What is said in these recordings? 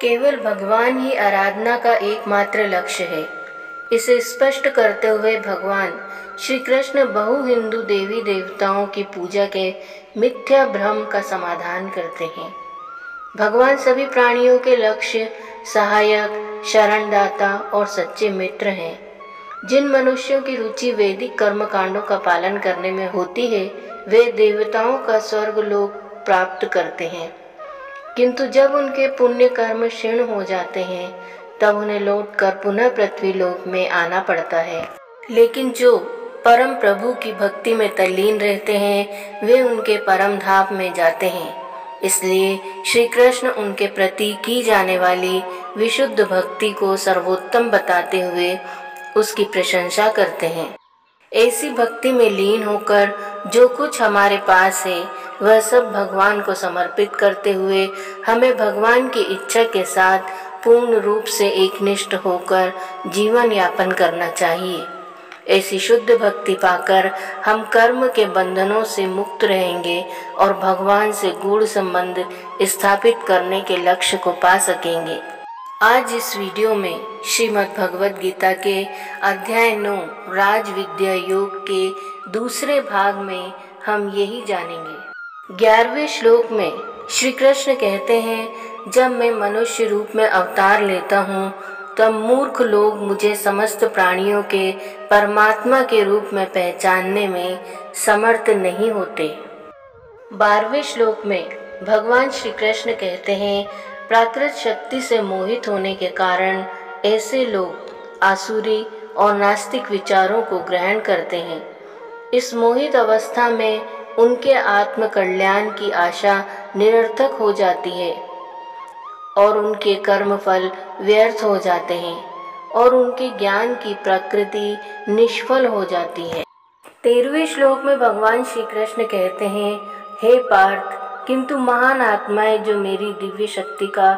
केवल भगवान ही आराधना का एकमात्र लक्ष्य है। इसे स्पष्ट करते हुए भगवान श्री कृष्ण बहु हिंदू देवी देवताओं की पूजा के मिथ्या भ्रम का समाधान करते हैं। भगवान सभी प्राणियों के लक्ष्य, सहायक, शरणदाता और सच्चे मित्र हैं। जिन मनुष्यों की रुचि वैदिक कर्मकांडों का पालन करने में होती है, वे देवताओं का स्वर्ग लोक प्राप्त करते हैं, किंतु जब उनके पुण्य कर्म क्षीण हो जाते हैं तब उन्हें लौटकर पुनः पृथ्वी लोक में आना पड़ता है। लेकिन जो परम प्रभु की भक्ति में तल्लीन रहते हैं, वे उनके परम धाम में जाते हैं। इसलिए श्री कृष्ण उनके प्रति की जाने वाली विशुद्ध भक्ति को सर्वोत्तम बताते हुए उसकी प्रशंसा करते हैं। ऐसी भक्ति में लीन होकर जो कुछ हमारे पास है वह सब भगवान को समर्पित करते हुए हमें भगवान की इच्छा के साथ पूर्ण रूप से एकनिष्ठ होकर जीवन यापन करना चाहिए। ऐसी शुद्ध भक्ति पाकर हम कर्म के बंधनों से मुक्त रहेंगे और भगवान से गूढ़ संबंध स्थापित करने के लक्ष्य को पा सकेंगे। आज इस वीडियो में श्रीमद् भगवद गीता के अध्याय 9 राज विद्या योग के दूसरे भाग में हम यही जानेंगे। 11वें श्लोक में श्री कृष्ण कहते हैं, जब मैं मनुष्य रूप में अवतार लेता हूँ तब मूर्ख लोग मुझे समस्त प्राणियों के परमात्मा के रूप में पहचानने में समर्थ नहीं होते। 12वें श्लोक में भगवान श्री कृष्ण कहते हैं, प्राकृत शक्ति से मोहित होने के कारण ऐसे लोग आसुरी और नास्तिक विचारों को ग्रहण करते हैं। इस मोहित अवस्था में उनके आत्म कल्याण की आशा निरर्थक हो जाती है और उनके कर्मफल व्यर्थ हो जाते हैं और उनके ज्ञान की प्रकृति निष्फल हो जाती है। 13वें श्लोक में भगवान श्री कृष्ण कहते हैं, हे पार्थ, किंतु महान आत्माएं जो मेरी दिव्य शक्ति का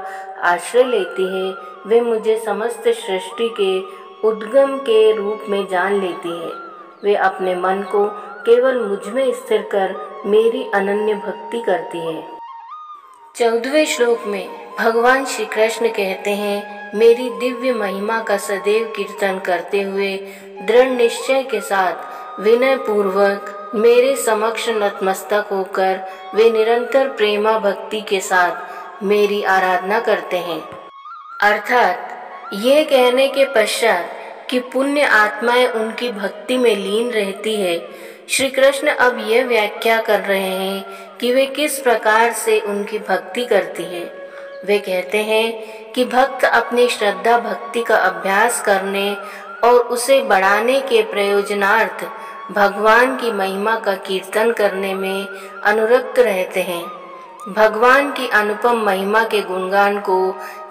आश्रय लेती है, वे मुझे समस्त सृष्टि के उद्गम के रूप में जान लेती है। वे अपने मन को केवल मुझ में स्थिर कर मेरी अनन्य भक्ति करती है। 14वें श्लोक में भगवान श्री कृष्ण कहते हैं, मेरी दिव्य महिमा का सदैव कीर्तन करते हुए दृढ़ निश्चय के साथ विनय पूर्वक मेरे समक्ष नतमस्तक होकर वे निरंतर प्रेमा भक्ति के साथ मेरी आराधना करते हैं। अर्थात यह कहने के पश्चात कि पुण्य आत्माएं उनकी भक्ति में लीन रहती है, श्री कृष्ण अब यह व्याख्या कर रहे हैं कि वे किस प्रकार से उनकी भक्ति करती है। वे कहते हैं कि भक्त अपनी श्रद्धा भक्ति का अभ्यास करने और उसे बढ़ाने के प्रयोजनार्थ भगवान की महिमा का कीर्तन करने में अनुरक्त रहते हैं। भगवान की अनुपम महिमा के गुणगान को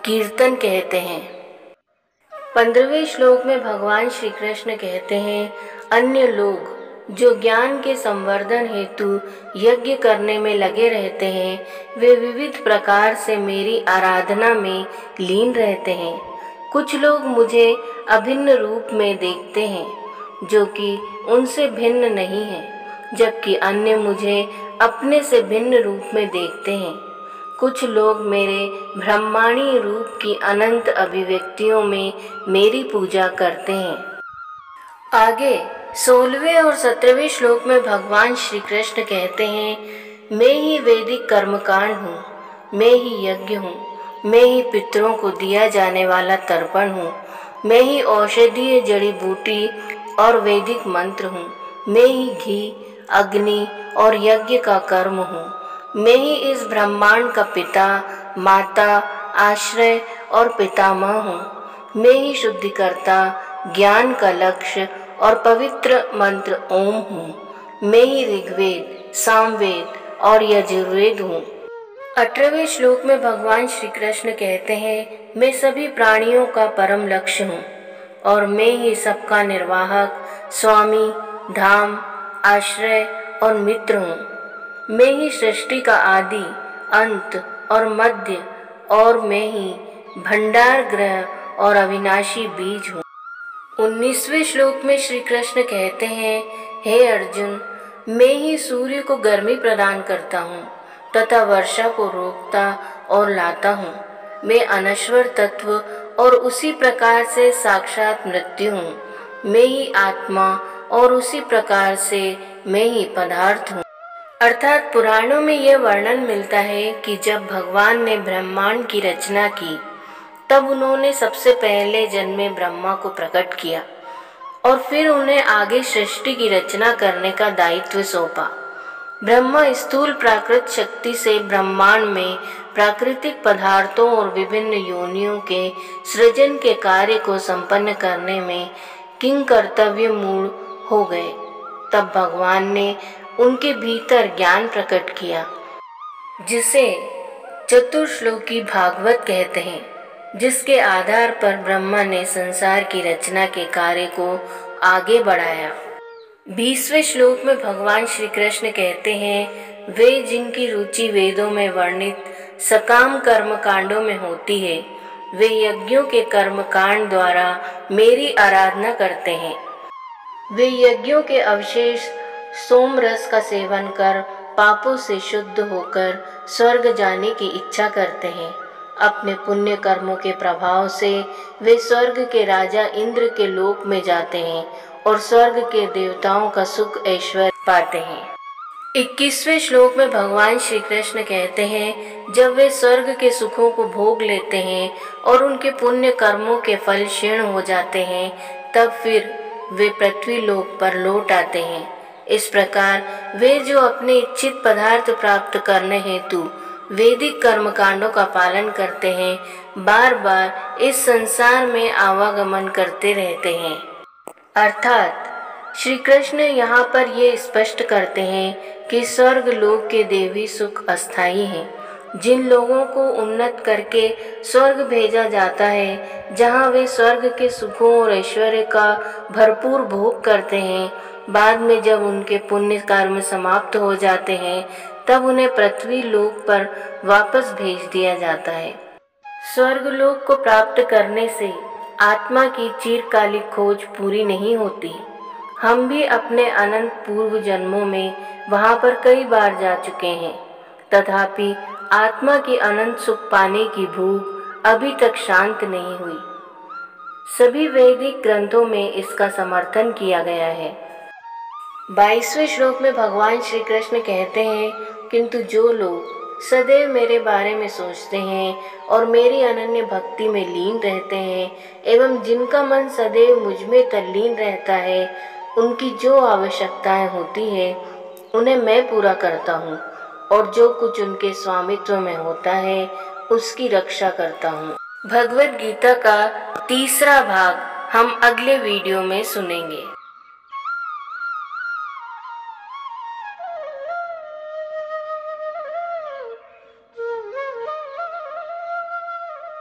कीर्तन कहते हैं। 15वें श्लोक में भगवान श्री कृष्ण कहते हैं, अन्य लोग जो ज्ञान के संवर्धन हेतु यज्ञ करने में लगे रहते हैं, वे विविध प्रकार से मेरी आराधना में लीन रहते हैं। कुछ लोग मुझे अभिन्न रूप में देखते हैं जो कि उनसे भिन्न नहीं है, जबकि अन्य मुझे अपने से भिन्न रूप में देखते हैं। कुछ लोग मेरे ब्रह्मांडीय रूप की अनंत अभिव्यक्तियों में मेरी पूजा करते हैं। आगे 16वें और 17वें श्लोक में भगवान श्री कृष्ण कहते हैं, मैं ही वैदिक कर्मकांड हूँ, मैं ही यज्ञ हूँ, मैं ही पितरों को दिया जाने वाला तर्पण हूँ, मैं ही औषधीय जड़ी बूटी और वैदिक मंत्र हूँ, मैं ही घी, अग्नि और यज्ञ का कर्म हूँ, मैं ही इस ब्रह्मांड का पिता, माता, आश्रय और पितामह हूँ, मैं ही शुद्धिकर्ता, ज्ञान का लक्ष्य और पवित्र मंत्र ओम हूँ, मैं ही ऋग्वेद, सामवेद और यजुर्वेद हूँ। 18वें श्लोक में भगवान श्री कृष्ण कहते हैं, मैं सभी प्राणियों का परम लक्ष्य हूँ और मैं ही सबका निर्वाहक, स्वामी, धाम, आश्रय और मित्र हूँ। मैं ही सृष्टि का आदि, अंत और मध्य और मैं ही भंडार ग्रह और अविनाशी बीज हूँ। 19वें श्लोक में श्री कृष्ण कहते हैं, हे अर्जुन, मैं ही सूर्य को गर्मी प्रदान करता हूँ तथा वर्षा को रोकता और लाता हूँ। मैं अनश्वर तत्व और उसी प्रकार से साक्षात मृत्यु हूँ। मैं ही आत्मा और उसी प्रकार से मैं ही पदार्थ हूँ। अर्थात पुराणों में यह वर्णन मिलता है कि जब भगवान ने ब्रह्मांड की रचना की तब उन्होंने सबसे पहले जन्मे ब्रह्मा को प्रकट किया और फिर उन्हें आगे सृष्टि की रचना करने का दायित्व सौंपा। ब्रह्मा स्थूल प्राकृत शक्ति से ब्रह्मांड में प्राकृतिक पदार्थों और विभिन्न योनियों के सृजन के कार्य को संपन्न करने में किंग कर्तव्य मूढ़ हो गए। तब भगवान ने उनके भीतर ज्ञान प्रकट किया, जिसे चतुर्श्लोकी भागवत कहते हैं, जिसके आधार पर ब्रह्मा ने संसार की रचना के कार्य को आगे बढ़ाया। 20वें श्लोक में भगवान श्री कृष्ण कहते हैं, वे जिनकी रुचि वेदों में वर्णित सकाम कर्म कांडों में होती है, वे यज्ञों के कर्म कांड द्वारा मेरी आराधना करते हैं। वे यज्ञों के अवशेष सोम रस का सेवन कर पापों से शुद्ध होकर स्वर्ग जाने की इच्छा करते हैं। अपने पुण्य कर्मों के प्रभाव से वे स्वर्ग के राजा इंद्र के लोक में जाते हैं और स्वर्ग के देवताओं का सुख ऐश्वर्य पाते हैं। 21वें श्लोक में भगवान श्री कृष्ण कहते हैं, जब वे स्वर्ग के सुखों को भोग लेते हैं और उनके पुण्य कर्मों के फल क्षीण हो जाते हैं, तब फिर वे पृथ्वी लोक पर लौट आते हैं। इस प्रकार वे जो अपने इच्छित पदार्थ प्राप्त करने हेतु वैदिक कर्मकांडों का पालन करते हैं, बार बार इस संसार में आवागमन करते रहते हैं। अर्थात श्री कृष्ण यहाँ पर ये स्पष्ट करते हैं कि स्वर्ग लोक के देवी सुख अस्थायी हैं। जिन लोगों को उन्नत करके स्वर्ग भेजा जाता है, जहाँ वे स्वर्ग के सुखों और ऐश्वर्य का भरपूर भोग करते हैं, बाद में जब उनके पुण्य कर्म समाप्त हो जाते हैं, तब उन्हें पृथ्वी लोक पर वापस भेज दिया जाता है। स्वर्ग लोक को प्राप्त करने से आत्मा की चिरकालिक खोज पूरी नहीं होती। हम भी अपने अनंत पूर्व जन्मों में वहाँ पर कई बार जा चुके हैं, तथापि आत्मा की अनंत सुख पाने की भूख अभी तक शांत नहीं हुई। सभी वैदिक ग्रंथों में इसका समर्थन किया गया है। 22वें श्लोक में भगवान श्री कृष्ण कहते हैं, किंतु जो लोग सदैव मेरे बारे में सोचते हैं और मेरी अनन्य भक्ति में लीन रहते हैं एवं जिनका मन सदैव मुझ में तल्लीन रहता है, उनकी जो आवश्यकताएं होती है उन्हें मैं पूरा करता हूँ और जो कुछ उनके स्वामित्व में होता है उसकी रक्षा करता हूँ। भगवद गीता का तीसरा भाग हम अगले वीडियो में सुनेंगे।